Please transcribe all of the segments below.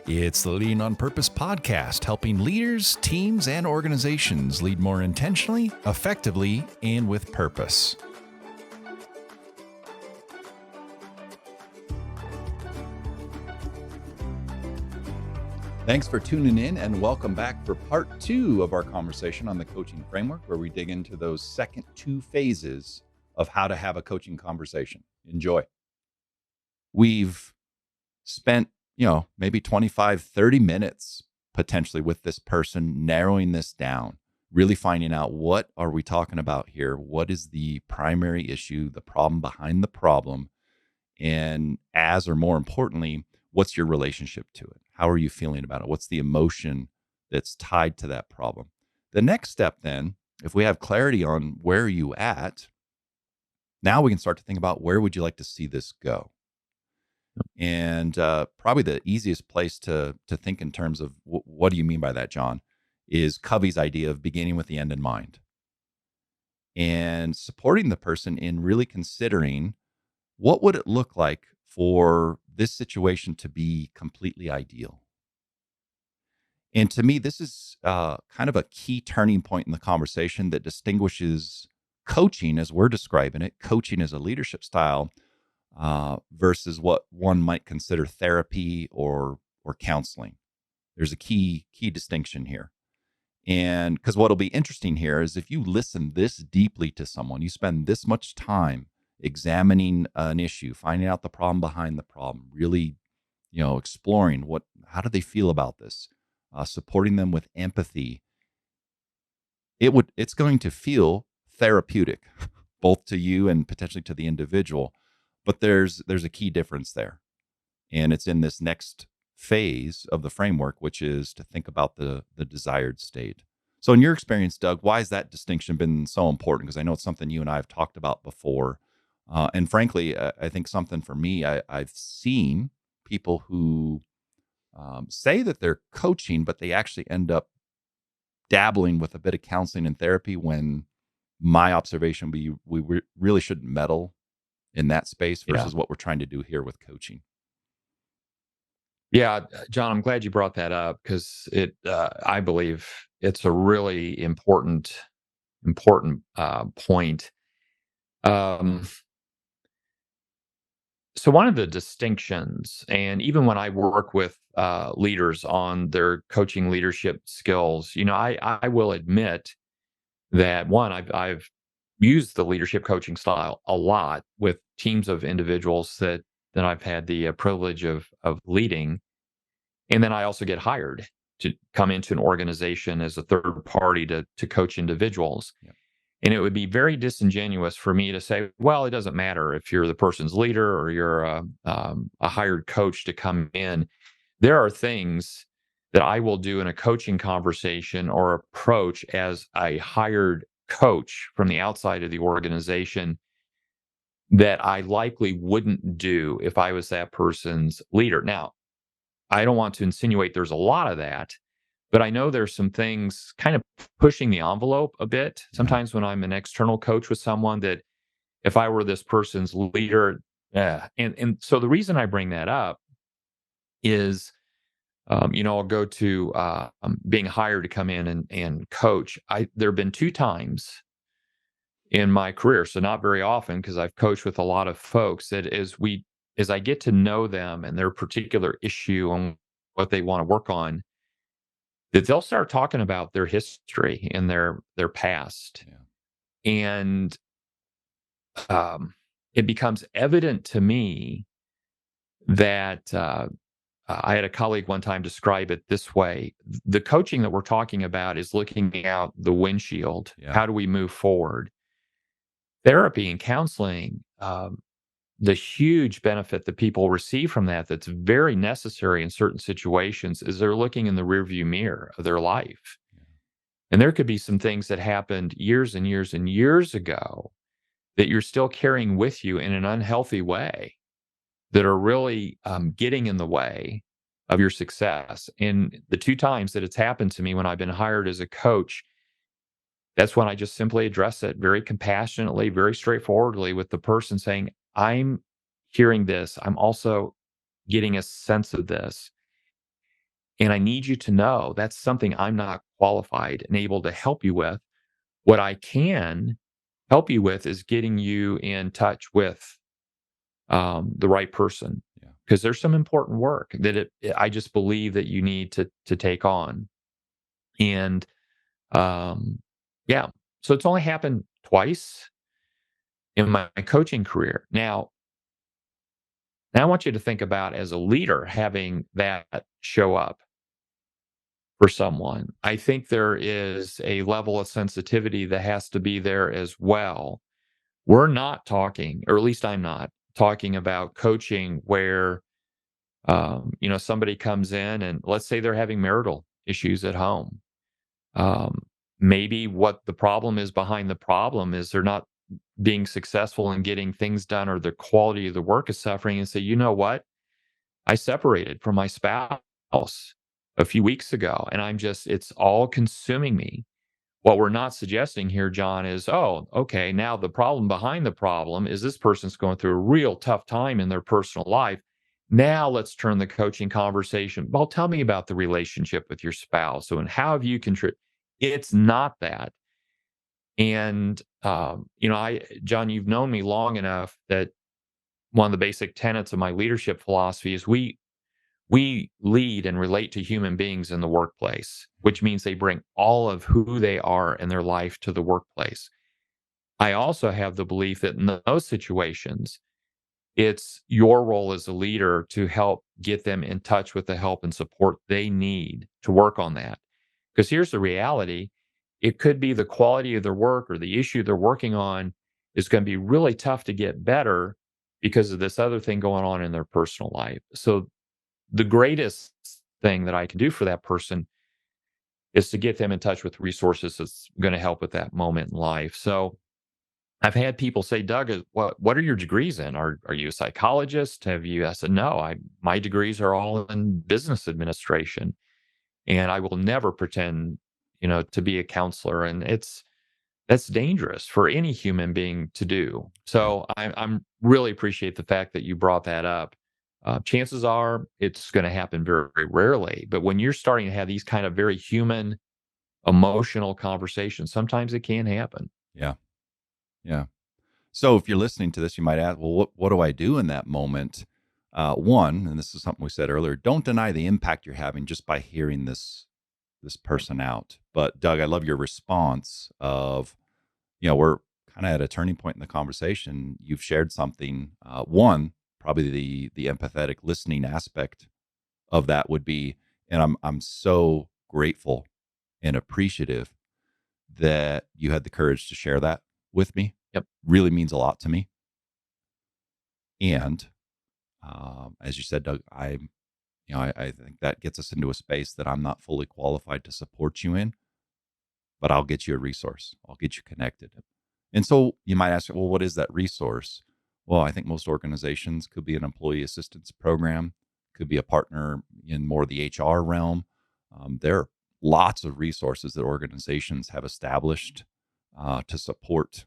It's the Leading on Purpose podcast, helping leaders, teams, and organizations lead more intentionally, effectively, and with purpose. Thanks for tuning in and welcome back for part 2 of our conversation on the coaching framework, where we dig into those second 2 phases of how to have a coaching conversation. Enjoy. We've spent, maybe 25, 30 minutes potentially with this person, narrowing this down, really finding out what are we talking about here? What is the primary issue, the problem behind the problem? And more importantly, what's your relationship to it? How are you feeling about it? What's the emotion that's tied to that problem? The next step then, if we have clarity on where are you at, now we can start to think about where would you like to see this go? And probably the easiest place to think in terms of what do you mean by that, John, is Covey's idea of beginning with the end in mind and supporting the person in really considering what would it look like for this situation to be completely ideal. And to me, this is kind of a key turning point in the conversation that distinguishes coaching as we're describing it, coaching as a leadership style, versus what one might consider therapy or counseling. There's a key distinction here. And because what'll be interesting here is if you listen this deeply to someone, you spend this much time examining an issue, finding out the problem behind the problem, really, exploring how do they feel about this, supporting them with empathy, it's going to feel therapeutic, both to you and potentially to the individual. But there's a key difference there. And it's in this next phase of the framework, which is to think about the desired state. So in your experience, Doug, why has that distinction been so important? Because I know it's something you and I have talked about before. And frankly, I think something for me, I've seen people who say that they're coaching, but they actually end up dabbling with a bit of counseling and therapy, when my observation we really shouldn't meddle in that space versus what we're trying to do here with coaching. Yeah, John, I'm glad you brought that up, because I believe it's a really important point. So one of the distinctions, and even when I work with leaders on their coaching leadership skills, I will admit that I've used the leadership coaching style a lot with teams of individuals that I've had the privilege of leading. And then I also get hired to come into an organization as a third party to coach individuals. Yep. And it would be very disingenuous for me to say, well, it doesn't matter if you're the person's leader or you're a hired coach to come in. There are things that I will do in a coaching conversation or approach as a hired coach from the outside of the organization that I likely wouldn't do if I was that person's leader. Now, I don't want to insinuate there's a lot of that, but I know there's some things kind of pushing the envelope a bit. Sometimes when I'm an external coach with someone, that if I were this person's leader, and so the reason I bring that up is, I'll go to being hired to come in and coach. There have been 2 times in my career, so not very often, because I've coached with a lot of folks, that as I get to know them and their particular issue and what they want to work on, that they'll start talking about their history and their past. Yeah. And it becomes evident to me that I had a colleague one time describe it this way: the coaching that we're talking about is looking out the windshield. Yeah. How do we move forward? Therapy and counseling, the huge benefit that people receive from that's very necessary in certain situations, is they're looking in the rearview mirror of their life. Yeah. And there could be some things that happened years and years and years ago that you're still carrying with you in an unhealthy way, that are really getting in the way of your success. And the 2 times that it's happened to me when I've been hired as a coach, that's when I just simply address it very compassionately, very straightforwardly with the person, saying, I'm hearing this. I'm also getting a sense of this. And I need you to know that's something I'm not qualified and able to help you with. What I can help you with is getting you in touch with the right person, Yeah. because there's some important work that I just believe that you need to take on. And um, yeah, so it's only happened twice in my coaching career. Now I want you to think about, as a leader, having that show up for someone. I think there is a level of sensitivity that has to be there as well. We're not talking, or at least I'm not talking about coaching where somebody comes in and let's say they're having marital issues at home. Um, Maybe what the problem is behind the problem is they're not being successful in getting things done, or the quality of the work is suffering, and say, you know what? I separated from my spouse a few weeks ago, and it's all consuming me. What we're not suggesting here, John, is, oh, okay, now the problem behind the problem is this person's going through a real tough time in their personal life. Now let's turn the coaching conversation. Well, tell me about the relationship with your spouse. So, and how have you contributed? It's not that. And, John, you've known me long enough that one of the basic tenets of my leadership philosophy is we lead and relate to human beings in the workplace, which means they bring all of who they are in their life to the workplace. I also have the belief that in those situations, it's your role as a leader to help get them in touch with the help and support they need to work on that. Because here's the reality: it could be the quality of their work or the issue they're working on is going to be really tough to get better because of this other thing going on in their personal life. So the greatest thing that I can do for that person is to get them in touch with resources that's going to help with that moment in life. So I've had people say, Doug, what are your degrees in? Are you a psychologist? Have you? I said, no, my degrees are all in business administration, and I will never pretend, to be a counselor. And that's dangerous for any human being to do. Yeah. So I'm really appreciate the fact that you brought that up. Chances are it's going to happen very, very rarely. But when you're starting to have these kind of very human, emotional conversations, sometimes it can happen. Yeah. Yeah. So if you're listening to this, you might ask, well, what do I do in that moment? One, and this is something we said earlier, don't deny the impact you're having just by hearing this person out. But Doug, I love your response of, we're kind of at a turning point in the conversation. You've shared something. One, probably the empathetic listening aspect of that would be, and I'm so grateful and appreciative that you had the courage to share that with me. Yep. Really means a lot to me. And as you said, Doug, I think that gets us into a space that I'm not fully qualified to support you in, but I'll get you a resource. I'll get you connected. And so you might ask, well, what is that resource? Well, I think most organizations could be an employee assistance program, could be a partner in more the HR realm. There are lots of resources that organizations have established to support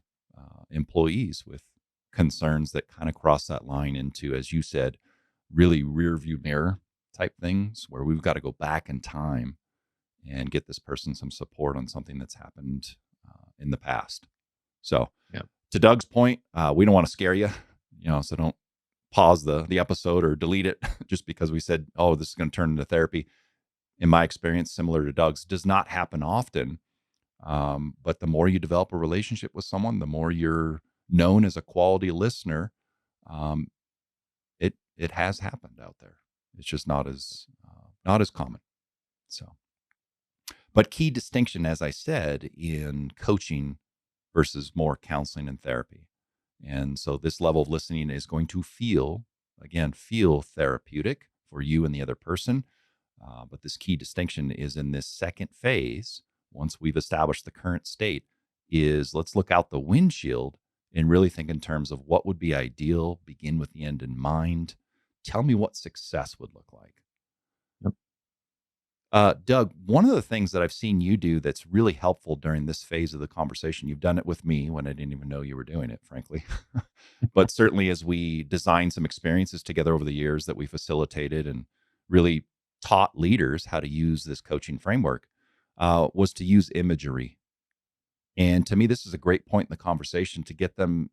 employees with concerns that kind of cross that line into, as you said, really rear view mirror type things where we've got to go back in time and get this person some support on something that's happened in the past. So, Yeah. To Doug's point, we don't want to scare you, so don't pause the episode or delete it just because we said, oh, this is going to turn into therapy. In my experience, similar to Doug's, does not happen often. But the more you develop a relationship with someone, the more you're known as a quality listener. Um, it has happened out there. It's just not as common. So, but key distinction, as I said, in coaching versus more counseling and therapy. And so this level of listening is going to feel therapeutic for you and the other person. But this key distinction is in this second phase, once we've established the current state, is let's look out the windshield and really think in terms of what would be ideal, begin with the end in mind. Tell me what success would look like. Doug, one of the things that I've seen you do that's really helpful during this phase of the conversation, you've done it with me when I didn't even know you were doing it, frankly. But certainly as we designed some experiences together over the years that we facilitated and really taught leaders how to use this coaching framework was to use imagery. And to me, this is a great point in the conversation to get them,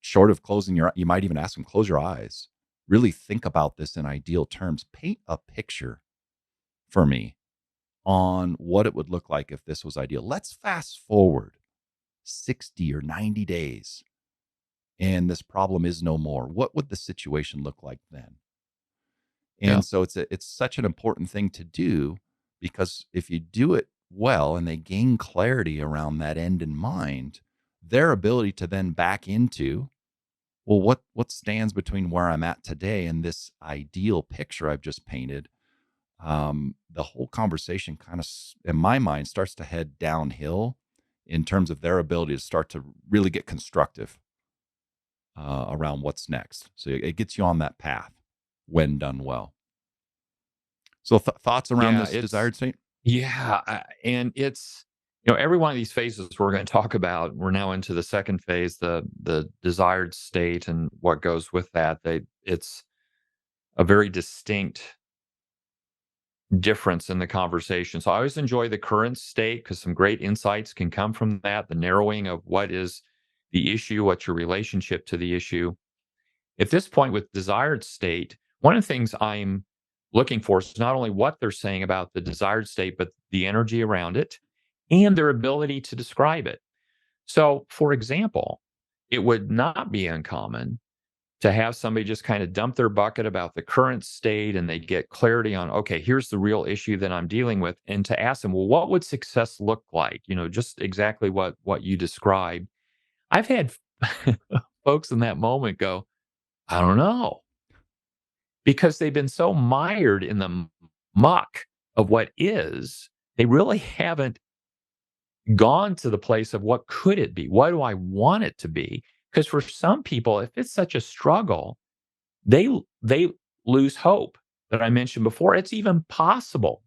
short of closing you might even ask them, close your eyes, really think about this in ideal terms, paint a picture for me on what it would look like if this was ideal. Let's fast forward 60 or 90 days and this problem is no more. What would the situation look like then? Yeah. And so it's such an important thing to do, because if you do it well and they gain clarity around that end in mind, their ability to then back into, well, what stands between where I'm at today and this ideal picture I've just painted, the whole conversation kind of, in my mind, starts to head downhill in terms of their ability to start to really get constructive around what's next. So it gets you on that path when done well. So thoughts around Yeah, this desired state? yeah, and it's every one of these phases we're going to talk about. We're now into the second phase, the desired state, and what goes with that. It's a very distinct difference in the conversation. So I always enjoy the current state because some great insights can come from that. The narrowing of what is the issue, what's your relationship to the issue. At this point with desired state, one of the things I'm looking for is not only what they're saying about the desired state, but the energy around it and their ability to describe it. So, for example, it would not be uncommon to have somebody just kind of dump their bucket about the current state and they get clarity on, okay, here's the real issue that I'm dealing with. And to ask them, well, what would success look like? Just exactly what you described. I've had folks in that moment go, I don't know, because they've been so mired in the muck of what is, they really haven't gone to the place of what could it be? What do I want it to be? Because for some people, if it's such a struggle, they lose hope. That I mentioned before, it's even possible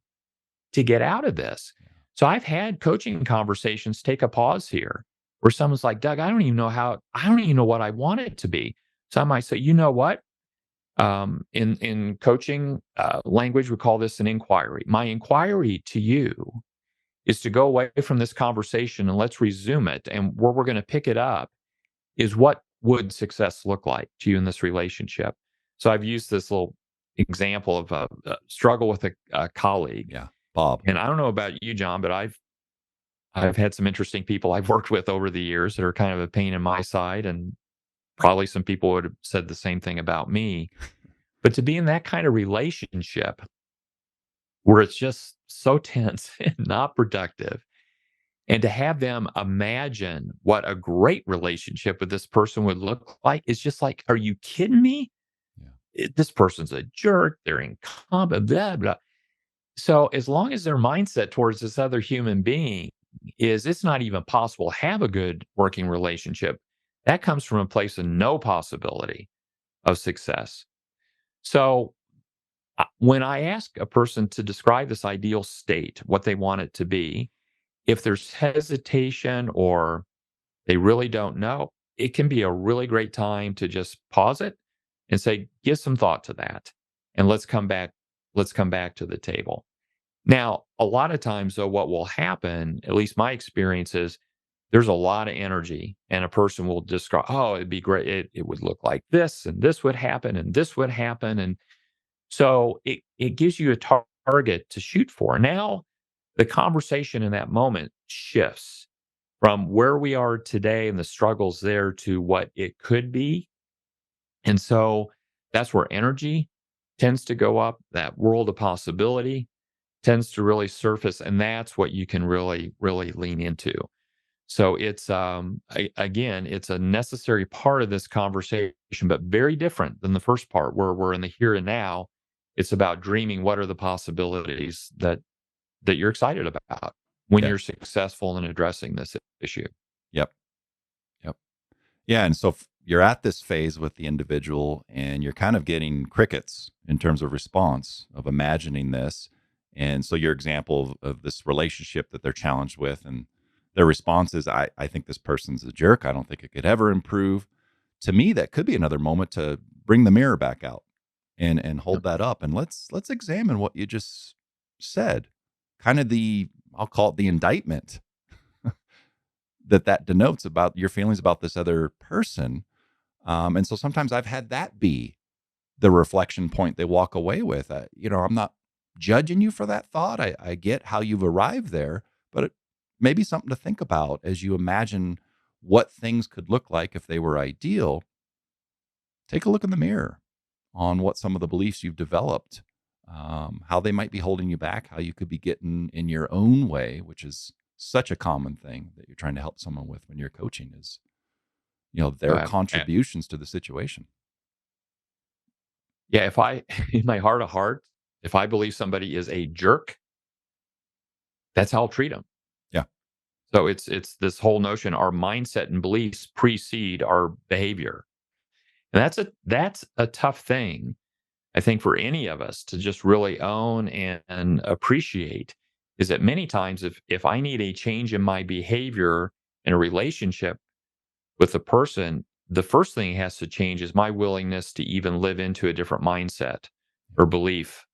to get out of this. So I've had coaching conversations take a pause here where someone's like, Doug, I don't even know what I want it to be. So I might say, you know what? In coaching language, we call this an inquiry. My inquiry to you is to go away from this conversation and let's resume it. And where we're going to pick it up is, what would success look like to you in this relationship? So I've used this little example of a struggle with a colleague. Yeah, Bob. And I don't know about you, John, but I've had some interesting people I've worked with over the years that are kind of a pain in my side, and probably some people would have said the same thing about me. But to be in that kind of relationship where it's just so tense and not productive, and to have them imagine what a great relationship with this person would look like, is just like, are you kidding me? Yeah. This person's a jerk. They're incompetent, blah, blah. So as long as their mindset towards this other human being is it's not even possible to have a good working relationship, that comes from a place of no possibility of success. So when I ask a person to describe this ideal state, what they want it to be, if there's hesitation or they really don't know, it can be a really great time to just pause it and say, give some thought to that. And let's come back to the table. Now, a lot of times though, what will happen, at least my experience is, there's a lot of energy and a person will describe, oh, it'd be great. It would look like this and this would happen and this would happen. And so it gives you a target to shoot for. Now, the conversation in that moment shifts from where we are today and the struggles there to what it could be. And so that's where energy tends to go up. That world of possibility tends to really surface. And that's what you can really, really lean into. So it's, again, it's a necessary part of this conversation, but very different than the first part where we're in the here and now. It's about dreaming. What are the possibilities that you're excited about when you're successful in addressing this issue? Yep. Yeah. And so if you're at this phase with the individual and you're kind of getting crickets in terms of response of imagining this. And so your example of this relationship that they're challenged with, and their response is, I think this person's a jerk. I don't think it could ever improve. To me, that could be another moment to bring the mirror back out and hold that up, and let's examine what you just said. Kind of I'll call it the indictment that denotes about your feelings about this other person. And so sometimes I've had that be the reflection point they walk away with. I'm not judging you for that thought. I get how you've arrived there, but it may be something to think about as you imagine what things could look like if they were ideal. Take a look in the mirror on what some of the beliefs you've developed, how they might be holding you back, how you could be getting in your own way, which is such a common thing that you're trying to help someone with when you're coaching is, their Uh, and contributions to the situation. yeah, if I, in my heart of hearts, if I believe somebody is a jerk, that's how I'll treat them. Yeah. So it's this whole notion, our mindset and beliefs precede our behavior. And that's a tough thing, I think, for any of us to just really own and appreciate, is that many times if I need a change in my behavior in a relationship with the person, the first thing has to change is my willingness to even live into a different mindset or belief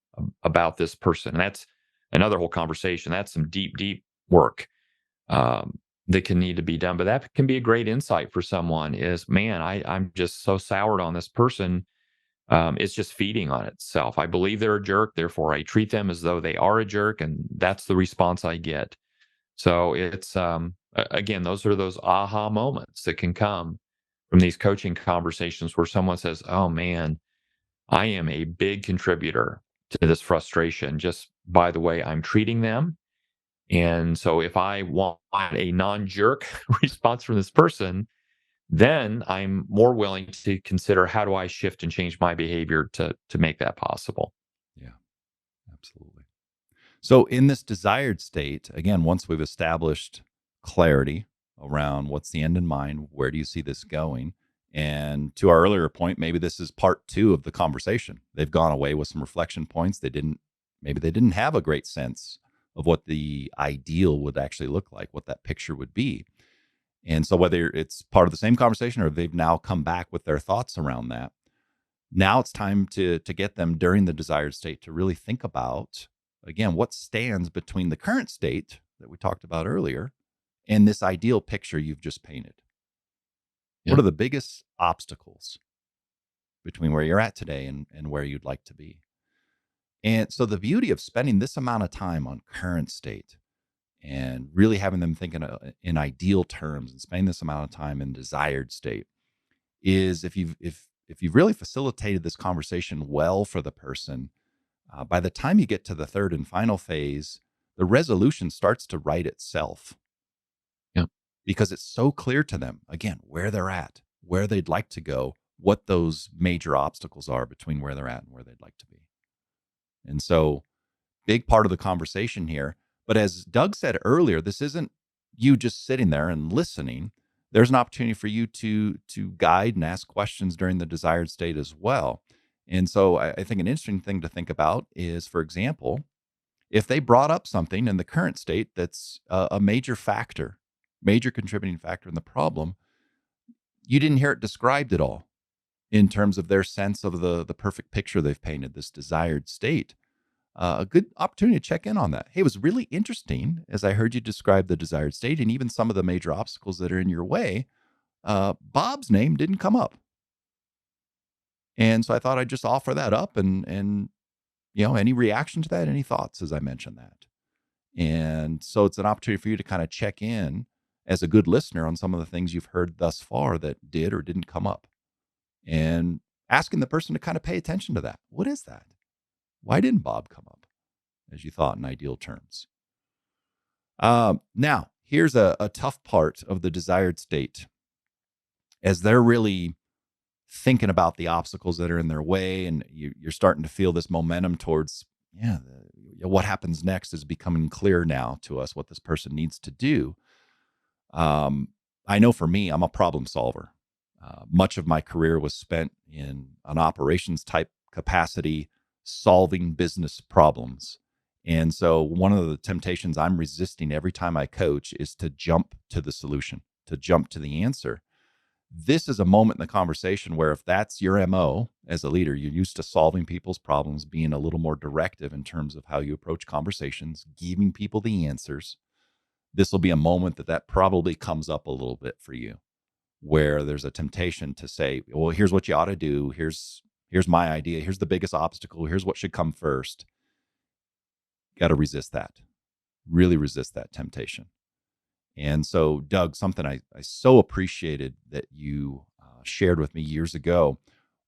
about this person. And that's another whole conversation. That's some deep, deep work that can need to be done. But that can be a great insight for someone is, man, I'm just so soured on this person. It's just feeding on itself. I believe they're a jerk, therefore I treat them as though they are a jerk, and that's the response I get. So it's again, those are those aha moments that can come from these coaching conversations where someone says, "Oh man, I am a big contributor to this frustration just by the way I'm treating them." And so if I want a non-jerk response from this person, then I'm more willing to consider how do I shift and change my behavior to make that possible. Yeah, absolutely. So in this desired state, again, once we've established clarity around what's the end in mind, where do you see this going? And to our earlier point, maybe this is part two of the conversation. They've gone away with some reflection points. Maybe they didn't have a great sense of what the ideal would actually look like, what that picture would be. And so whether it's part of the same conversation or they've now come back with their thoughts around that, now it's time to get them during the desired state to really think about, again, what stands between the current state that we talked about earlier and this ideal picture you've just painted. Yeah. What are the biggest obstacles between where you're at today and where you'd like to be? And so the beauty of spending this amount of time on current state and really having them thinking in ideal terms and spending this amount of time in desired state is if you've really facilitated this conversation well for the person, by the time you get to the third and final phase, the resolution starts to write itself. Yeah. Because it's so clear to them, again, where they're at, where they'd like to go, what those major obstacles are between where they're at and where they'd like to be. And so, big part of the conversation here. But as Doug said earlier, this isn't you just sitting there and listening. There's an opportunity for you to guide and ask questions during the desired state as well. And so I think an interesting thing to think about is, for example, if they brought up something in the current state that's a major factor, major contributing factor in the problem, you didn't hear it described at all in terms of their sense of the perfect picture they've painted, this desired state. A good opportunity to check in on that. Hey, it was really interesting as I heard you describe the desired state and even some of the major obstacles that are in your way. Bob's name didn't come up. And so I thought I'd just offer that up and any reaction to that, any thoughts as I mentioned that. And so it's an opportunity for you to kind of check in as a good listener on some of the things you've heard thus far that did or didn't come up. And asking the person to kind of pay attention to that. What is that? Why didn't Bob come up as you thought in ideal terms? Now, here's a tough part of the desired state. As they're really thinking about the obstacles that are in their way, and you're starting to feel this momentum towards, what happens next is becoming clear now to us what this person needs to do. I know for me, I'm a problem solver. Much of my career was spent in an operations type capacity, solving business problems. And so one of the temptations I'm resisting every time I coach is to jump to the solution, to jump to the answer. This is a moment in the conversation where if that's your MO as a leader, you're used to solving people's problems, being a little more directive in terms of how you approach conversations, giving people the answers. This will be a moment that probably comes up a little bit for you, where there's a temptation to say, well, here's what you ought to do. Here's my idea. Here's the biggest obstacle. Here's what should come first. Got to resist that. Really resist that temptation. And so, Doug, something I so appreciated that you shared with me years ago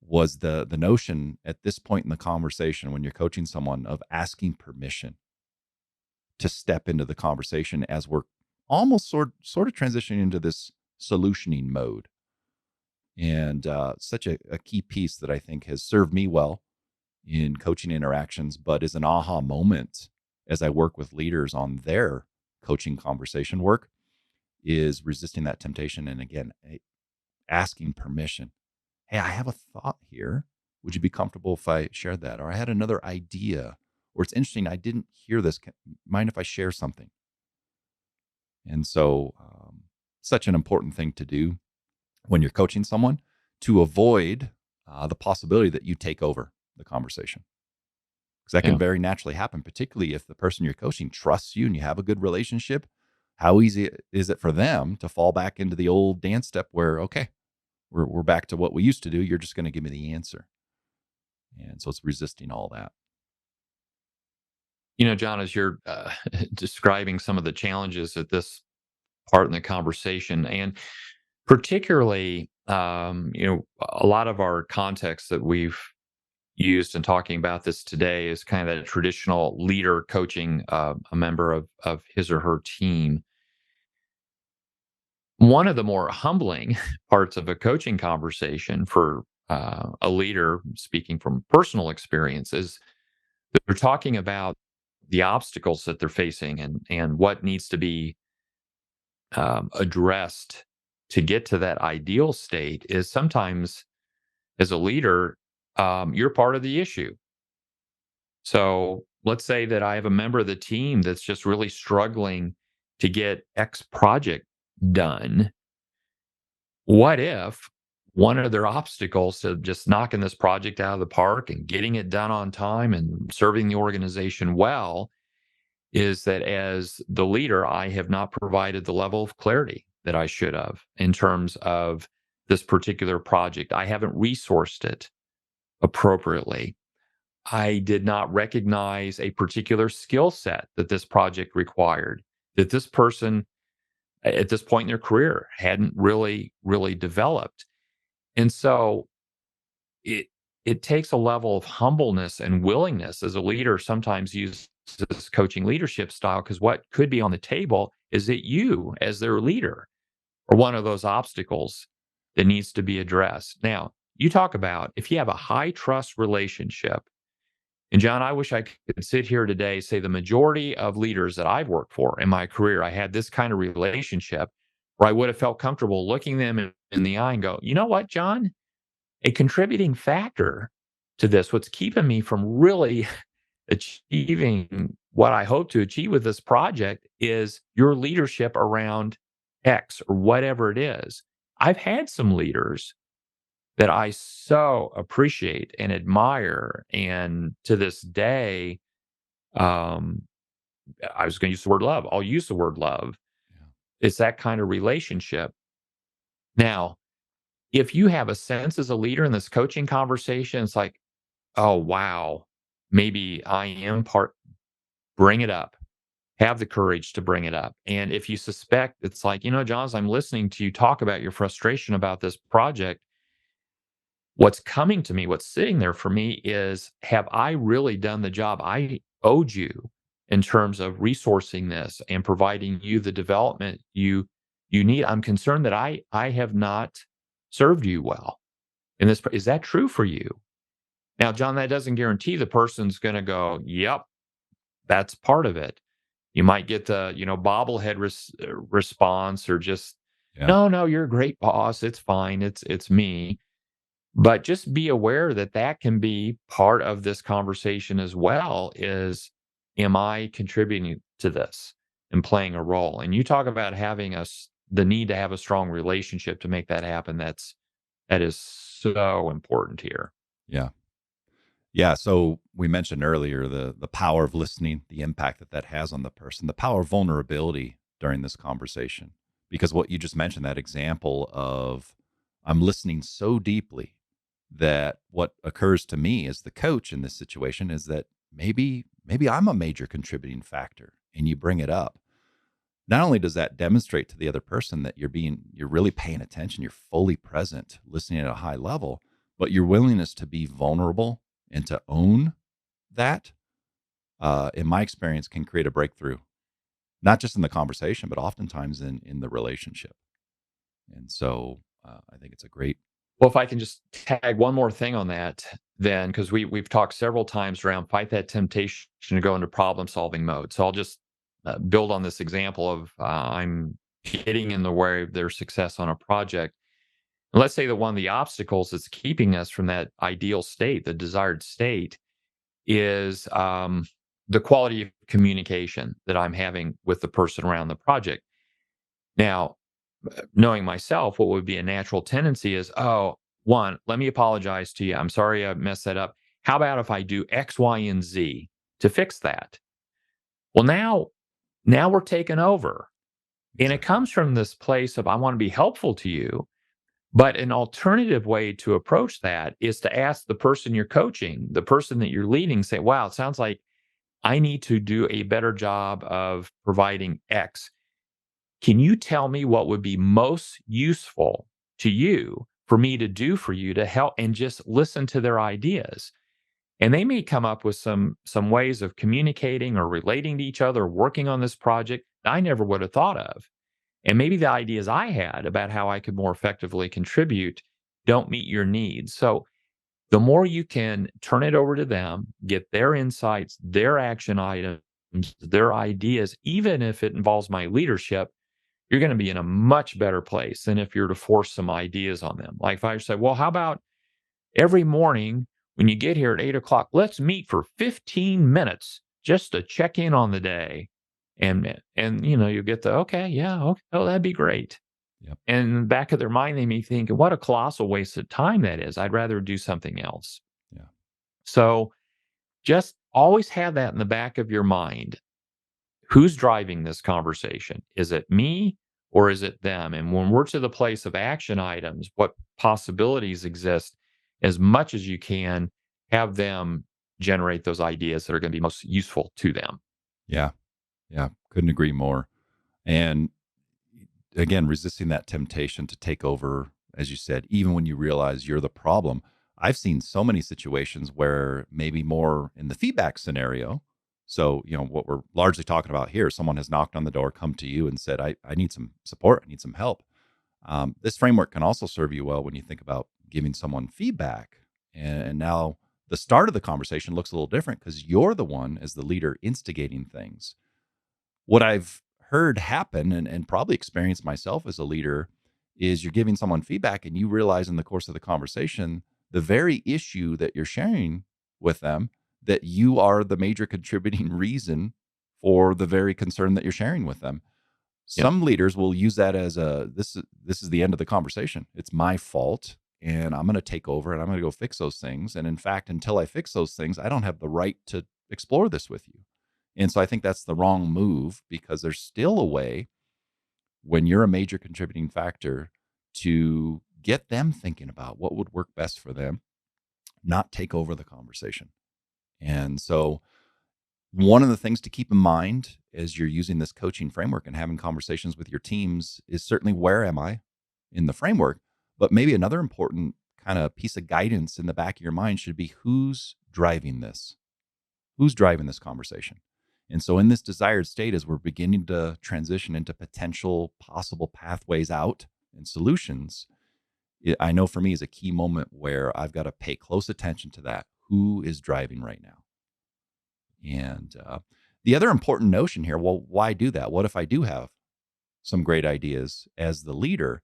was the notion at this point in the conversation when you're coaching someone of asking permission to step into the conversation as we're almost sort of transitioning into this solutioning mode. And such a key piece that I think has served me well in coaching interactions, but is an aha moment as I work with leaders on their coaching conversation work, is resisting that temptation. And again, asking permission. Hey, I have a thought here. Would you be comfortable if I shared that? Or I had another idea. Or it's interesting, I didn't hear this. Mind if I share something? And so, such an important thing to do when you're coaching someone, to avoid the possibility that you take over the conversation. Because that can very naturally happen, particularly if the person you're coaching trusts you and you have a good relationship. How easy is it for them to fall back into the old dance step where, okay, we're back to what we used to do. You're just going to give me the answer. And so it's resisting all that. John, as you're describing some of the challenges at this part in the conversation, and particularly, a lot of our context that we've used in talking about this today is kind of that traditional leader coaching a member of his or her team. One of the more humbling parts of a coaching conversation for a leader, speaking from personal experience, is that they're talking about the obstacles that they're facing and what needs to be addressed to get to that ideal state. Is sometimes, as a leader, you're part of the issue. So let's say that I have a member of the team that's just really struggling to get X project done. What if one of their obstacles to just knocking this project out of the park and getting it done on time and serving the organization well is that as the leader, I have not provided the level of clarity that I should have in terms of this particular project. I haven't resourced it appropriately. I did not recognize a particular skill set that this project required, that this person at this point in their career hadn't really developed. And so it takes a level of humbleness and willingness as a leader sometimes use this coaching leadership style, because what could be on the table is that you, as their leader, are one of those obstacles that needs to be addressed. Now, you talk about if you have a high trust relationship, and John, I wish I could sit here today, say the majority of leaders that I've worked for in my career, I had this kind of relationship where I would have felt comfortable looking them in the eye and go, you know what, John? A contributing factor to this, what's keeping me from really achieving what I hope to achieve with this project, is your leadership around X or whatever it is. I've had some leaders that I so appreciate and admire, and to this day, I was going to use the word love. I'll use the word love. Yeah. It's that kind of relationship. Now, if you have a sense as a leader in this coaching conversation, it's like, oh, wow, maybe I am part, bring it up. Have the courage to bring it up. And if you suspect, it's like, John, as I'm listening to you talk about your frustration about this project, what's coming to me, what's sitting there for me is, have I really done the job I owed you in terms of resourcing this and providing you the development you need? I'm concerned that I have not served you well. And is that true for you? Now, John, that doesn't guarantee the person's going to go, yep, that's part of it. You might get the, bobblehead response, or just, no, you're a great boss. It's fine. It's me. But just be aware that that can be part of this conversation as well. Is, am I contributing to this and playing a role? And you talk about having the need to have a strong relationship to make that happen. That is so important here. Yeah. Yeah. So we mentioned earlier the power of listening, the impact that that has on the person, the power of vulnerability during this conversation. Because what you just mentioned, that example of I'm listening so deeply that what occurs to me as the coach in this situation is that maybe I'm a major contributing factor, and you bring it up. Not only does that demonstrate to the other person that you're really paying attention, you're fully present, listening at a high level, but your willingness to be vulnerable and to own that, in my experience, can create a breakthrough, not just in the conversation, but oftentimes in the relationship. And so I think it's a great. Well, if I can just tag one more thing on that, then because we've talked several times around fight that temptation to go into problem solving mode. So I'll just build on this example of I'm getting in the way of their success on a project. And let's say that one of the obstacles that's keeping us from that ideal state, the desired state, is the quality of communication that I'm having with the person around the project. Now, knowing myself, what would be a natural tendency is, oh, one, let me apologize to you. I'm sorry I messed that up. How about if I do X, Y, and Z to fix that? Well, now we're taking over. And it Exactly. comes from this place of I want to be helpful to you. But an alternative way to approach that is to ask the person you're coaching, the person that you're leading, say, wow, it sounds like I need to do a better job of providing X. Can you tell me what would be most useful to you for me to do for you to help, and just listen to their ideas? And they may come up with some ways of communicating or relating to each other, working on this project that I never would have thought of. And maybe the ideas I had about how I could more effectively contribute don't meet your needs. So the more you can turn it over to them, get their insights, their action items, their ideas, even if it involves my leadership, you're going to be in a much better place than if you're to force some ideas on them. Like if I say, well, how about every morning when you get here at 8 o'clock, let's meet for 15 minutes just to check in on the day. And you get the, okay, yeah, okay, oh, that'd be great. Yep. And in the back of their mind, they may think, what a colossal waste of time that is. I'd rather do something else. Yeah. So just always have that in the back of your mind. Who's driving this conversation? Is it me or is it them? And when we're to the place of action items, what possibilities exist, as much as you can, have them generate those ideas that are going to be most useful to them. Yeah. Yeah. Couldn't agree more. And again, resisting that temptation to take over, as you said, even when you realize you're the problem. I've seen so many situations where maybe more in the feedback scenario. So, what we're largely talking about here, someone has knocked on the door, come to you and said, I need some support, I need some help. This framework can also serve you well when you think about giving someone feedback. And now the start of the conversation looks a little different because you're the one, as the leader, instigating things. What I've heard happen and probably experienced myself as a leader is you're giving someone feedback and you realize in the course of the conversation, the very issue that you're sharing with them, that you are the major contributing reason for the very concern that you're sharing with them. Yep. Some leaders will use that as this is the end of the conversation. It's my fault and I'm going to take over and I'm going to go fix those things. And in fact, until I fix those things, I don't have the right to explore this with you. And so I think that's the wrong move because there's still a way when you're a major contributing factor to get them thinking about what would work best for them, not take over the conversation. And so one of the things to keep in mind as you're using this coaching framework and having conversations with your teams is certainly where am I in the framework? But maybe another important kind of piece of guidance in the back of your mind should be who's driving this? Who's driving this conversation? And so in this desired state, as we're beginning to transition into potential possible pathways out and solutions, I know for me is a key moment where I've got to pay close attention to that. Who is driving right now? And the other important notion here, well, why do that? What if I do have some great ideas as the leader?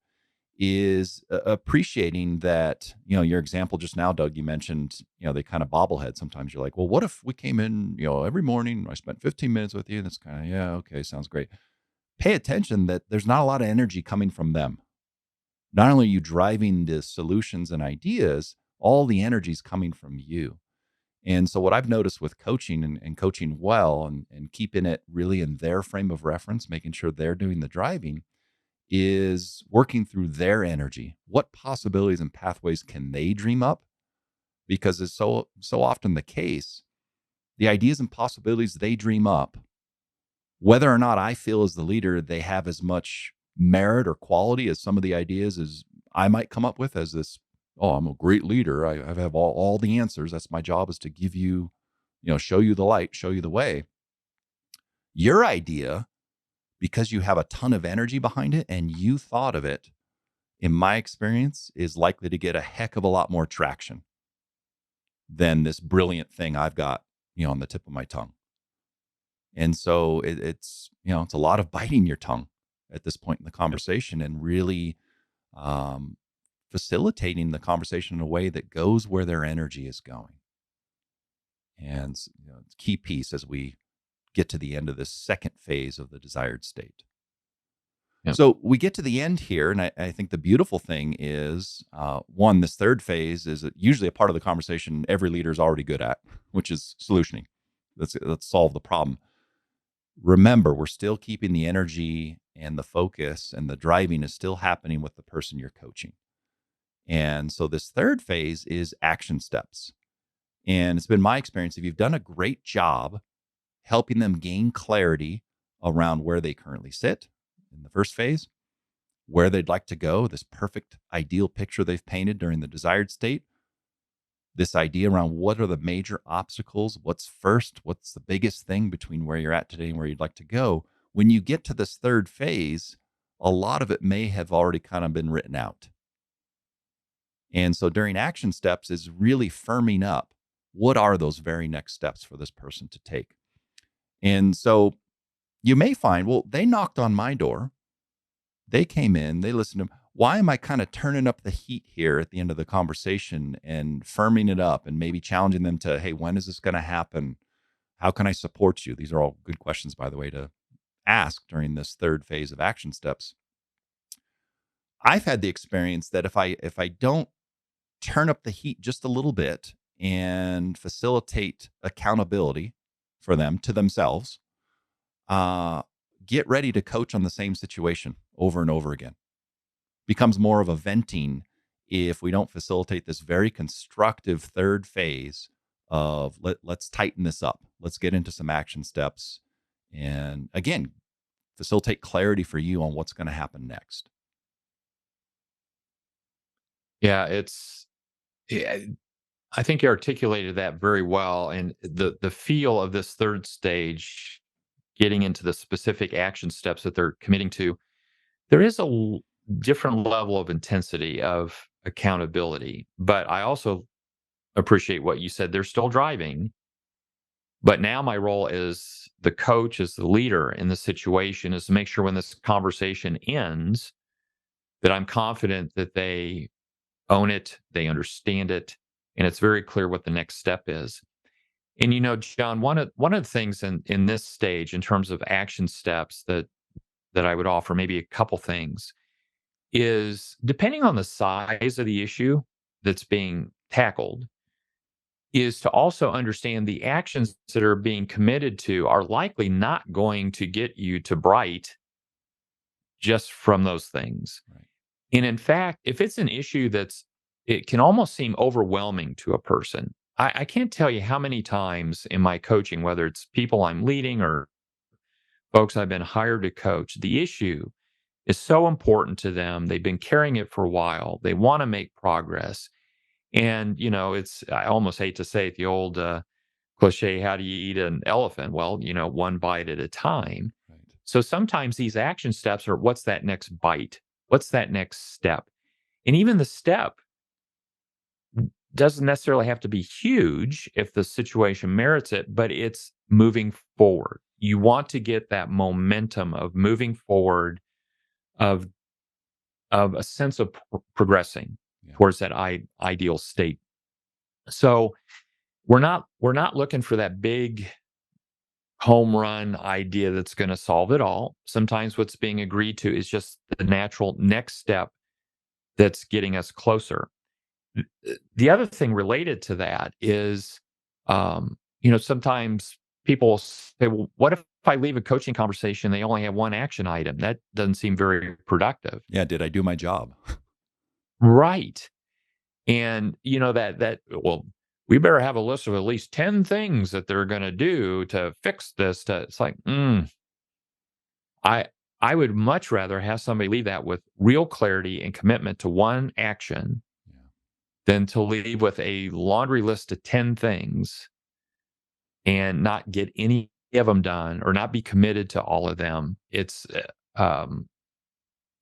Is appreciating that, your example just now, Doug, you mentioned, they kind of bobblehead. Sometimes you're like, well, what if we came in, every morning, I spent 15 minutes with you. And it's kind of, yeah, okay, sounds great. pay attention that there's not a lot of energy coming from them. Not only are you driving the solutions and ideas, all the energy is coming from you. And so what I've noticed with coaching and coaching well and keeping it really in their frame of reference, making sure they're doing the driving, is working through their energy. What possibilities and pathways can they dream up? Because it's so often the case, the ideas and possibilities they dream up, whether or not I feel as the leader they have as much merit or quality as some of the ideas as I might come up with as this, oh, I'm a great leader. I have all the answers. That's my job, is to give you, show you the light, show you the way. Your idea, because you have a ton of energy behind it and you thought of it, in my experience, is likely to get a heck of a lot more traction than this brilliant thing I've got, on the tip of my tongue. And so it's a lot of biting your tongue at this point in the conversation and really facilitating the conversation in a way that goes where their energy is going. And it's a key piece as we get to the end of this second phase of the desired state. Yeah. So we get to the end here, and I think the beautiful thing is, one, this third phase is usually a part of the conversation every leader is already good at, which is solutioning. Let's solve the problem. Remember, we're still keeping the energy and the focus, and the driving is still happening with the person you're coaching. And so this third phase is action steps. And it's been my experience, if you've done a great job helping them gain clarity around where they currently sit in the first phase, where they'd like to go, this perfect ideal picture they've painted during the desired state, this idea around what are the major obstacles, what's first, what's the biggest thing between where you're at today and where you'd like to go. When you get to this third phase, a lot of it may have already kind of been written out. And so during action steps is really firming up what are those very next steps for this person to take. And so you may find, well, they knocked on my door. They came in, they listened to them. Why am I kind of turning up the heat here at the end of the conversation and firming it up and maybe challenging them to, hey, when is this going to happen? How can I support you? These are all good questions, by the way, to ask during this third phase of action steps. I've had the experience that if I don't turn up the heat just a little bit and facilitate accountability for them to themselves, get ready to coach on the same situation over and over again. Becomes more of a venting if we don't facilitate this very constructive third phase of let's tighten this up. Let's get into some action steps. And again, facilitate clarity for you on what's going to happen next. Yeah, I think you articulated that very well. And the feel of this third stage, getting into the specific action steps that they're committing to, there is a different level of intensity of accountability. But I also appreciate what you said. They're still driving. But now my role as the coach, as the leader in the situation, is to make sure when this conversation ends, that I'm confident that they own it, they understand it, and it's very clear what the next step is. And John, one of the things in this stage, in terms of action steps that I would offer, maybe a couple things, is depending on the size of the issue that's being tackled, is to also understand the actions that are being committed to are likely not going to get you to bright just from those things. Right. And in fact, if it's an issue it can almost seem overwhelming to a person. I can't tell you how many times in my coaching, whether it's people I'm leading or folks I've been hired to coach, the issue is so important to them. They've been carrying it for a while. They want to make progress. And, I almost hate to say it, the old cliche, how do you eat an elephant? Well, one bite at a time. Right. So sometimes these action steps are, what's that next bite? What's that next step? And even the step doesn't necessarily have to be huge if the situation merits it, but it's moving forward. You want to get that momentum of moving forward, of a sense of progressing towards that ideal state. So we're not looking for that big home run idea that's going to solve it all. Sometimes what's being agreed to is just the natural next step that's getting us closer. The other thing related to that is, sometimes people say, well, what if I leave a coaching conversation, they only have one action item? That doesn't seem very productive. Yeah, did I do my job? Right. And well, we better have a list of at least 10 things that they're going to do to fix this. It's like, I I would much rather have somebody leave that with real clarity and commitment to one action Yeah. than to leave with a laundry list of 10 things and not get any of them done or not be committed to all of them.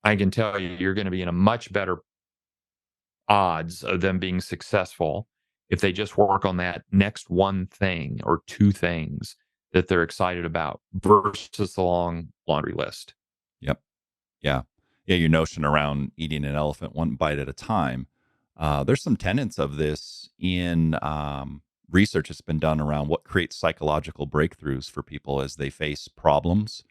I can tell you, you're going to be in a much better odds of them being successful if they just work on that next one thing or two things that they're excited about versus the long laundry list. Yep. Yeah. Yeah. Your notion around eating an elephant one bite at a time. There's some tenets of this in research that's been done around what creates psychological breakthroughs for people as they face problems.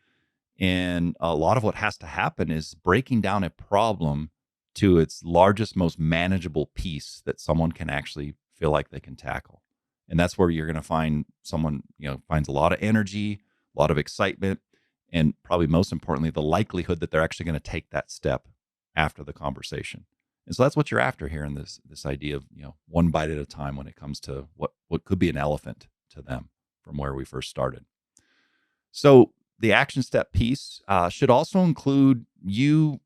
And a lot of what has to happen is breaking down a problem to its largest, most manageable piece that someone can actually feel like they can tackle. And that's where you're going to find someone, finds a lot of energy, a lot of excitement, and probably most importantly, the likelihood that they're actually going to take that step after the conversation. And so that's what you're after here in this idea of, one bite at a time when it comes to what could be an elephant to them from where we first started. So the action step piece should also include you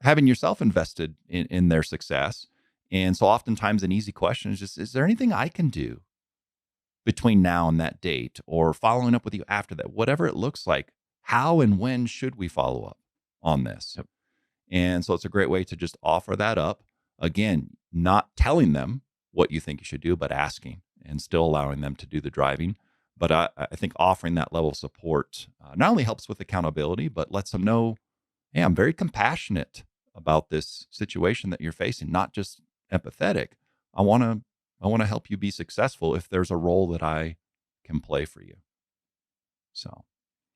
having yourself invested in their success. And so oftentimes an easy question is just, is there anything I can do between now and that date, or following up with you after that, whatever it looks like? How and when should we follow up on this? Yep. And so it's a great way to just offer that up. Again, not telling them what you think you should do, but asking and still allowing them to do the driving. But I think offering that level of support not only helps with accountability, but lets them know, hey, I'm very compassionate about this situation that you're facing, not just empathetic. I want to help you be successful if there's a role that I can play for you. So,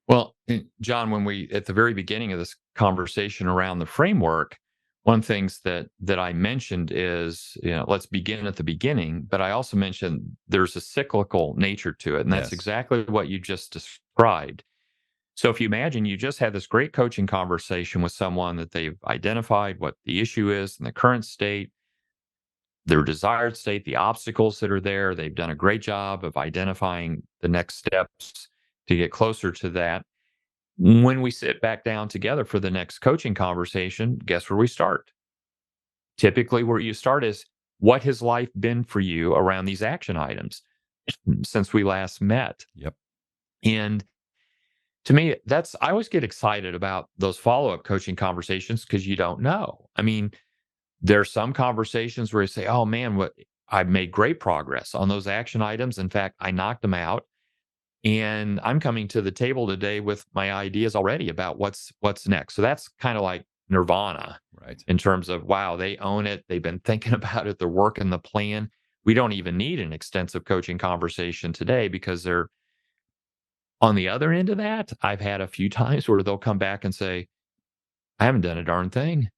Well, John, when we at the very beginning of this conversation around the framework, one of the things that I mentioned is, let's begin at the beginning, but I also mentioned there's a cyclical nature to it, and that's yes. exactly what you just described. So if you imagine you just had this great coaching conversation with someone that they've identified what the issue is in the current state, their desired state, the obstacles that are there, they've done a great job of identifying the next steps to get closer to that. When we sit back down together for the next coaching conversation, guess where we start? Typically, where you start is, what has life been for you around these action items since we last met? Yep. And to me, I always get excited about those follow up coaching conversations because you don't know. I mean, there's some conversations where you say, oh man, I've made great progress on those action items. In fact, I knocked them out. And I'm coming to the table today with my ideas already about what's next. So that's kind of like nirvana Right. in terms of, wow, they own it. They've been thinking about it. They're working the plan. We don't even need an extensive coaching conversation today because they're on the other end of that. I've had a few times where they'll come back and say, I haven't done a darn thing.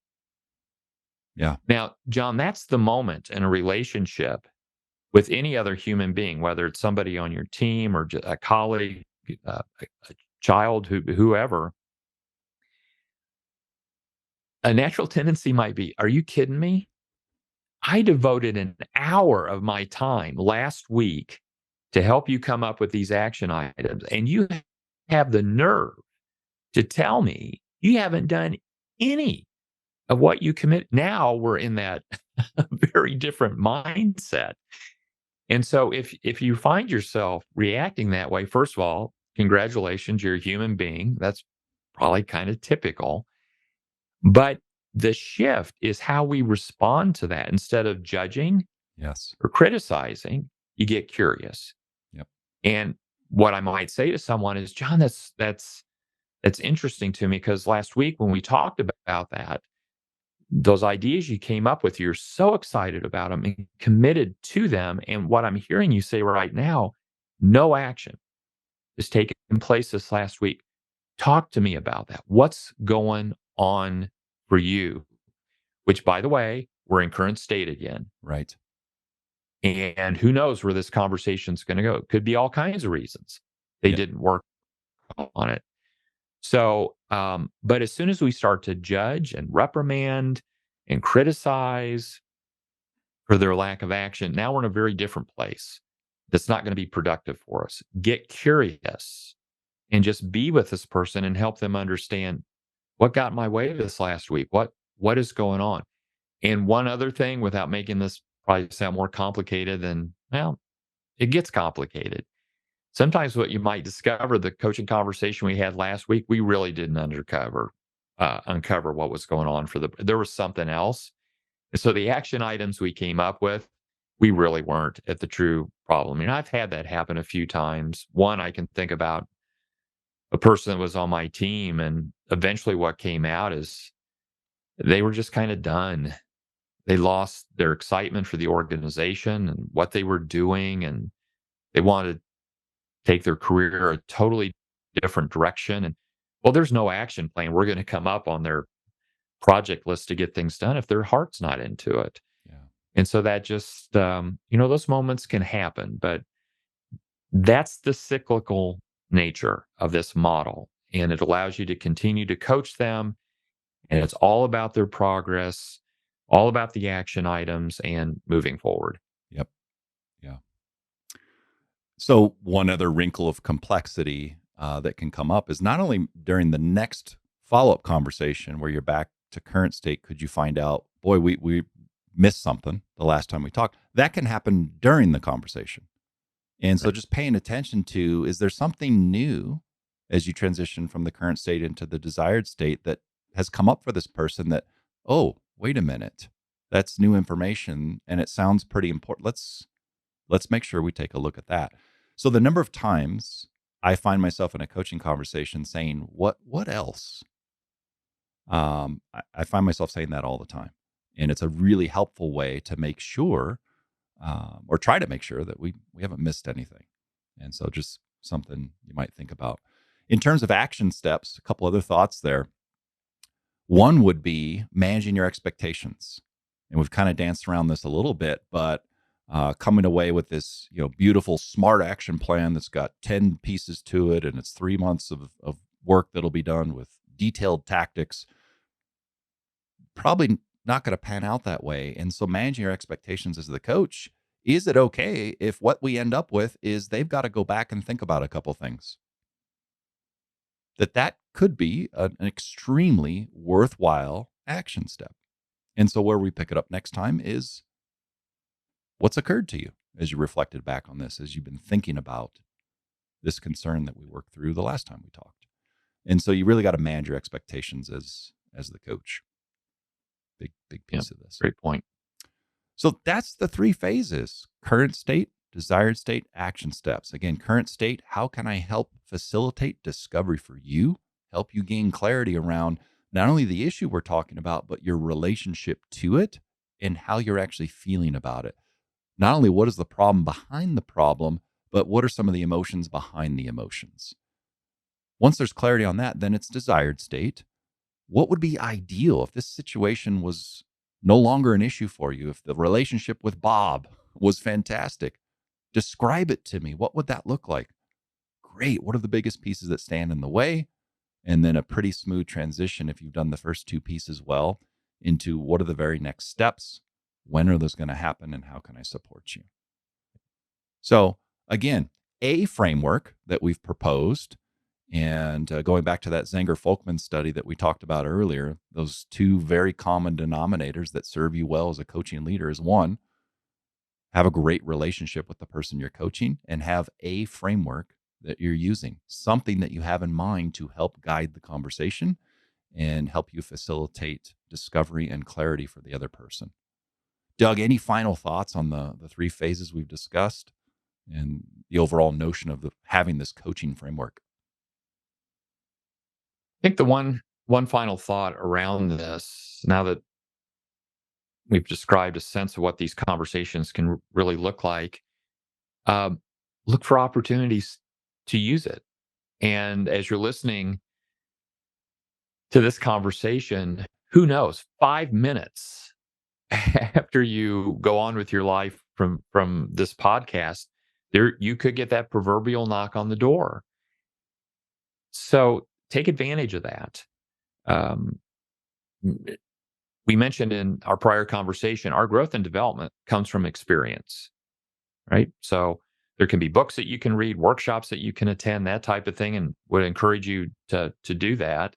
Yeah. Now, John, that's the moment in a relationship with any other human being, whether it's somebody on your team or a colleague, a child, whoever. A natural tendency might be, are you kidding me? I devoted an hour of my time last week to help you come up with these action items, and you have the nerve to tell me you haven't done any of what you commit. Now we're in that very different mindset. And so if you find yourself reacting that way, first of all, congratulations, you're a human being. That's probably kind of typical. But the shift is how we respond to that. Instead of judging Yes. or criticizing, you get curious. Yep. And what I might say to someone is, John, that's interesting to me because last week when we talked about that, those ideas you came up with, you're so excited about them and committed to them. And what I'm hearing you say right now, no action. is taking place this last week. Talk to me about that. What's going on for you? Which, by the way, we're in current state again. Right. And who knows where this conversation's going to go? It could be all kinds of reasons they Yeah. didn't work on it. So, but as soon as we start to judge and reprimand and criticize for their lack of action, now we're in a very different place. That's not going to be productive for us. Get curious and just be with this person and help them understand what got in my way this last week. What is going on? And one other thing, without making this probably sound more complicated than, well, it gets complicated. Sometimes what you might discover, the coaching conversation we had last week, we really didn't uncover what was going on there was something else. And so the action items we came up with, we really weren't at the true problem. I've had that happen a few times. One, I can think about a person that was on my team, and eventually what came out is they were just kind of done. They lost their excitement for the organization and what they were doing, and they wanted to take their career a totally different direction. And well, there's no action plan. We're going to come up on their project list to get things done if their heart's not into it. Yeah. And so that just, those moments can happen, but that's the cyclical nature of this model. And it allows you to continue to coach them. And it's all about their progress, all about the action items and moving forward. Yep. Yeah. So one other wrinkle of complexity that can come up is not only during the next follow-up conversation where you're back to current state, could you find out, boy, we missed something the last time we talked. That can happen during the conversation. And so just paying attention to, is there something new as you transition from the current state into the desired state that has come up for this person that, oh, wait a minute, that's new information and it sounds pretty important. Let's make sure we take a look at that. So the number of times I find myself in a coaching conversation saying, what else? I find myself saying that all the time. And it's a really helpful way to make sure, or try to make sure that we haven't missed anything. And so just something you might think about. In terms of action steps, a couple other thoughts there. One would be managing your expectations. And we've kind of danced around this a little bit, but coming away with this, beautiful SMART action plan that's got 10 pieces to it, and it's 3 months of work that'll be done with detailed tactics, probably not going to pan out that way. And so managing your expectations as the coach, is it okay if what we end up with is they've got to go back and think about a couple things? That could be an extremely worthwhile action step. And so where we pick it up next time is, what's occurred to you as you reflected back on this, as you've been thinking about this concern that we worked through the last time we talked? And so you really got to manage your expectations as the coach. Big piece of this. Great point. So that's the 3 phases: current state, desired state, action steps. Again, current state, how can I help facilitate discovery for you, help you gain clarity around not only the issue we're talking about, but your relationship to it and how you're actually feeling about it. Not only what is the problem behind the problem, but what are some of the emotions behind the emotions? Once there's clarity on that, then it's desired state. What would be ideal if this situation was no longer an issue for you? If the relationship with Bob was fantastic, describe it to me. What would that look like? Great. What are the biggest pieces that stand in the way? And then a pretty smooth transition, if you've done the first 2 pieces well, into what are the very next steps? When are those going to happen? And how can I support you? So again, a framework that we've proposed, and going back to that Zenger-Folkman study that we talked about earlier, those 2 very common denominators that serve you well as a coaching leader is, 1, have a great relationship with the person you're coaching, and have a framework that you're using, something that you have in mind to help guide the conversation and help you facilitate discovery and clarity for the other person. Doug, any final thoughts on the 3 phases we've discussed and the overall notion of having this coaching framework? I think the one final thought around this, now that we've described a sense of what these conversations can really look like, look for opportunities to use it. And as you're listening to this conversation, who knows, 5 minutes after you go on with your life from this podcast, there you could get that proverbial knock on the door. So take advantage of that. Um, we mentioned in our prior conversation, our growth and development comes from experience, right? So there can be books that you can read, workshops that you can attend, that type of thing, and would encourage you to do that.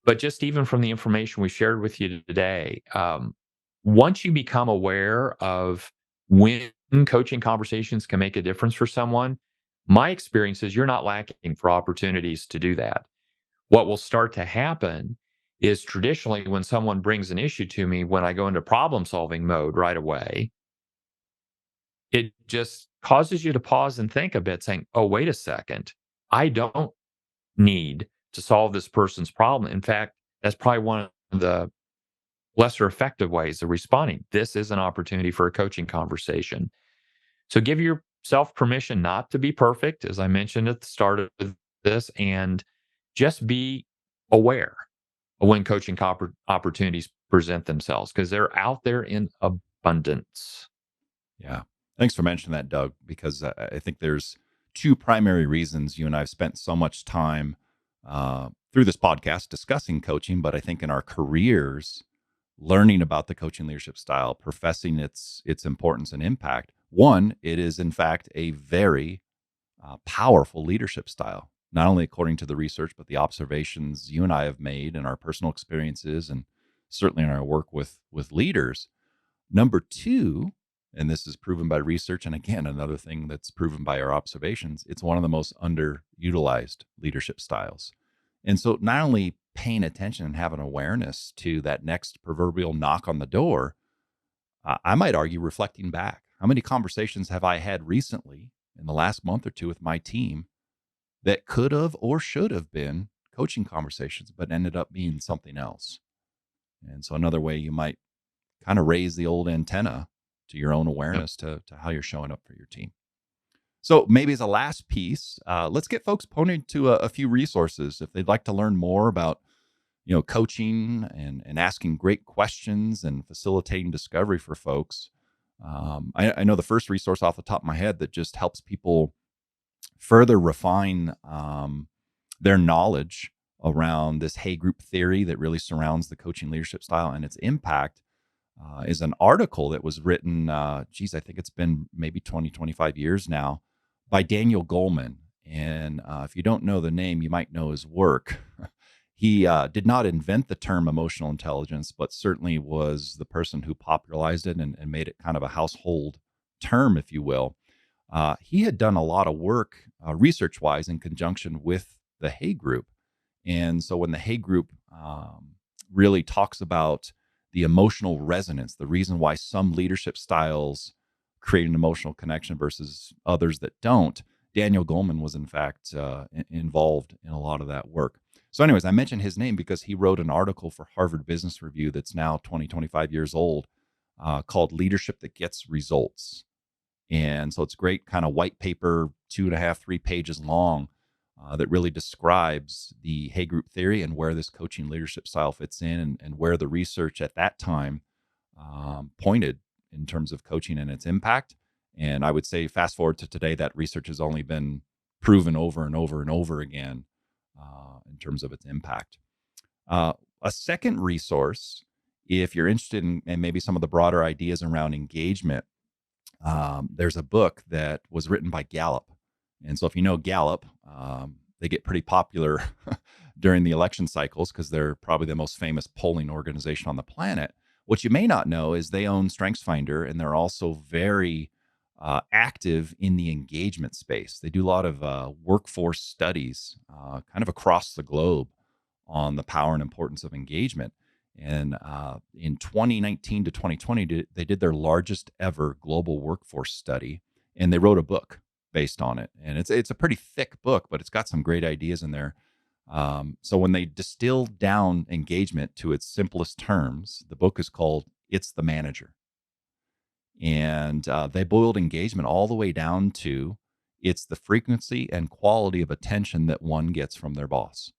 But just even from the information we shared with you today, once you become aware of when coaching conversations can make a difference for someone, my experience is you're not lacking for opportunities to do that. What will start to happen is traditionally when someone brings an issue to me, when I go into problem solving mode right away, it just causes you to pause and think a bit, saying, oh, wait a second, I don't need to solve this person's problem. In fact, that's probably one of the lesser effective ways of responding. This is an opportunity for a coaching conversation. So give yourself permission not to be perfect, as I mentioned at the start of this, and just be aware of when coaching opportunities present themselves because they're out there in abundance. Yeah. Thanks for mentioning that, Doug, because I think there's two primary reasons you and I have spent so much time through this podcast discussing coaching, but I think in our careers, learning about the coaching leadership style, professing its importance and impact. One, it is in fact a very powerful leadership style, not only according to the research, but the observations you and I have made in our personal experiences and certainly in our work with leaders. Number two, and this is proven by research, and again, another thing that's proven by our observations, it's one of the most underutilized leadership styles. And so not only paying attention and having awareness to that next proverbial knock on the door, I might argue reflecting back, how many conversations have I had recently in the last month or two with my team that could have or should have been coaching conversations, but ended up being something else? And so another way you might kind of raise the old antenna to your own awareness to how you're showing up for your team. So maybe as a last piece, let's get folks pointed to a few resources if they'd like to learn more about coaching and asking great questions and facilitating discovery for folks. I know the first resource off the top of my head that just helps people further refine their knowledge around this Hay Group theory that really surrounds the coaching leadership style and its impact is an article that was written, I think it's been maybe 20, 25 years now, by Daniel Goleman. And if you don't know the name, you might know his work. He did not invent the term emotional intelligence, but certainly was the person who popularized it and made it kind of a household term, if you will. He had done a lot of work research-wise in conjunction with the Hay Group. And so when the Hay Group really talks about the emotional resonance, the reason why some leadership styles create an emotional connection versus others that don't, Daniel Goleman was in fact involved in a lot of that work. So anyways, I mentioned his name because he wrote an article for Harvard Business Review that's now 20, 25 years old called Leadership That Gets Results. And so it's great kind of white paper, 2.5, 3 pages long that really describes the Hay Group theory and where this coaching leadership style fits in and where the research at that time pointed in terms of coaching and its impact. And I would say fast forward to today, that research has only been proven over and over and over again in terms of its impact. A second resource, if you're interested in maybe some of the broader ideas around engagement, there's a book that was written by Gallup. And so if you know Gallup, they get pretty popular during the election cycles because they're probably the most famous polling organization on the planet. What you may not know is they own StrengthsFinder, and they're also very active in the engagement space. They do a lot of workforce studies kind of across the globe on the power and importance of engagement. And in 2019 to 2020, they did their largest ever global workforce study, and they wrote a book based on it. And it's a pretty thick book, but it's got some great ideas in there. So when they distill down engagement to its simplest terms, the book is called It's the Manager. And they boiled engagement all the way down to It's the frequency and quality of attention that one gets from their boss.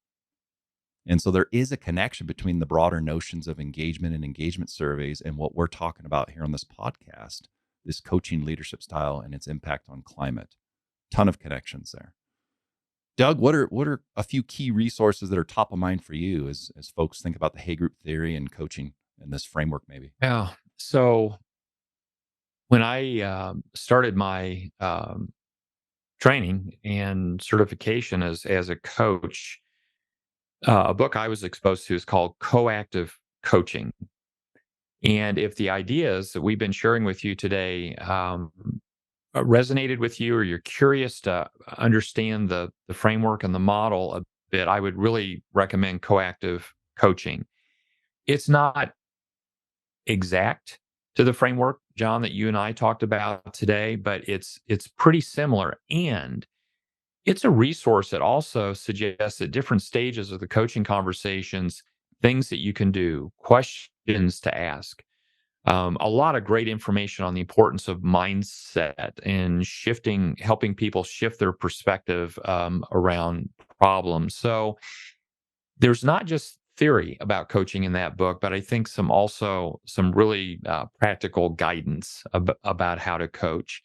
And so there is a connection between the broader notions of engagement and engagement surveys and what we're talking about here on this podcast, this coaching leadership style and its impact on climate. Ton of connections there. Doug, what are a few key resources that are top of mind for you as folks think about the Hay Group theory and coaching in this framework maybe? Yeah. So when I started my training and certification as a coach, a book I was exposed to is called Coactive Coaching. And if the ideas that we've been sharing with you today resonated with you, or you're curious to understand the framework and the model a bit, I would really recommend Coactive Coaching. It's not exact to the framework, John, that you and I talked about today, but it's pretty similar. And it's a resource that also suggests at different stages of the coaching conversations, things that you can do, questions to ask. A lot of great information on the importance of mindset and helping people shift their perspective around problems. So there's not just theory about coaching in that book, but I think some really practical guidance about how to coach.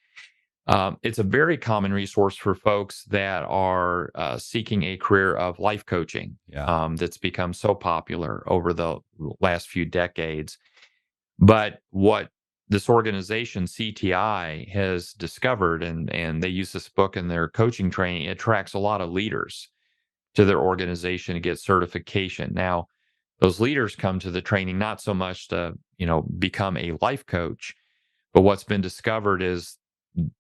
It's a very common resource for folks that are seeking a career of life coaching. That's become so popular over the last few decades. But what this organization, CTI, has discovered, and they use this book in their coaching training, it attracts a lot of leaders to their organization to get certification. Now, those leaders come to the training not so much to, become a life coach, but what's been discovered is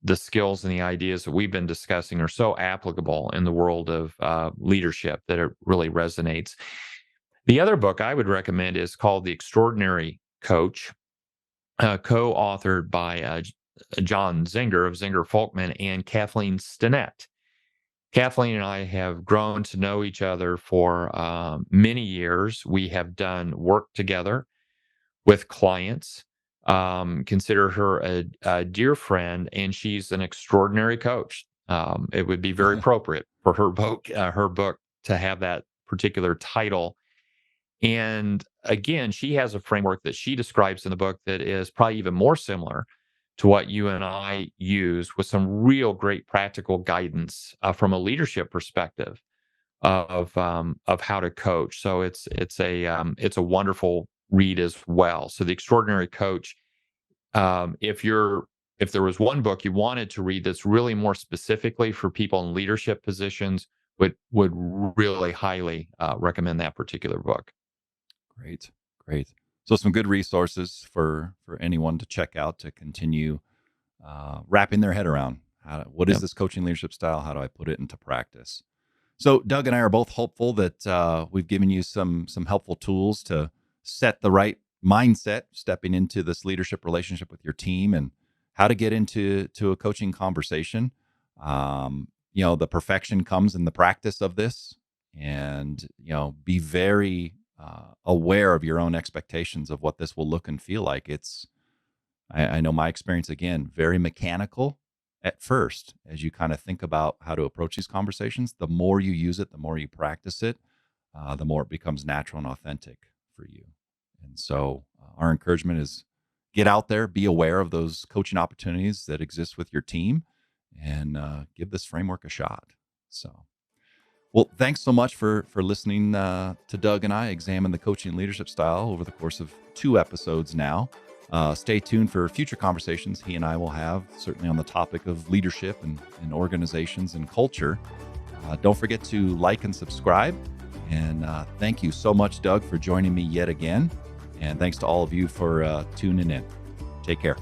the skills and the ideas that we've been discussing are so applicable in the world of leadership that it really resonates. The other book I would recommend is called The Extraordinary Coach, co-authored by John Zinger of Zinger Folkman and Kathleen Stinnett. Kathleen and I have grown to know each other for many years. We have done work together with clients. Consider her a dear friend, and she's an extraordinary coach. It would be very appropriate for her book to have that particular title. And again, she has a framework that she describes in the book that is probably even more similar to what you and I use, with some real great practical guidance from a leadership perspective of how to coach. So it's a wonderful read as well. So The Extraordinary Coach. If there was one book you wanted to read that's really more specifically for people in leadership positions, would really highly recommend that particular book. Great. So some good resources for anyone to check out to continue wrapping their head around what is this coaching leadership style? How do I put it into practice? So Doug and I are both hopeful that we've given you some helpful tools to set the right mindset stepping into this leadership relationship with your team, and how to get into a coaching conversation. The perfection comes in the practice of this, and be very aware of your own expectations of what this will look and feel like. I know my experience, again, very mechanical at first as you kind of think about how to approach these conversations. The more you use it, the more you practice it, the more it becomes natural and authentic for you. And so our encouragement is get out there, be aware of those coaching opportunities that exist with your team, and give this framework a shot. So, well, thanks so much for listening to Doug and I examine the coaching leadership style over the course of 2 episodes now. Stay tuned for future conversations he and I will have, certainly on the topic of leadership and organizations and culture. Don't forget to like and subscribe. And thank you so much, Doug, for joining me yet again. And thanks to all of you for tuning in. Take care.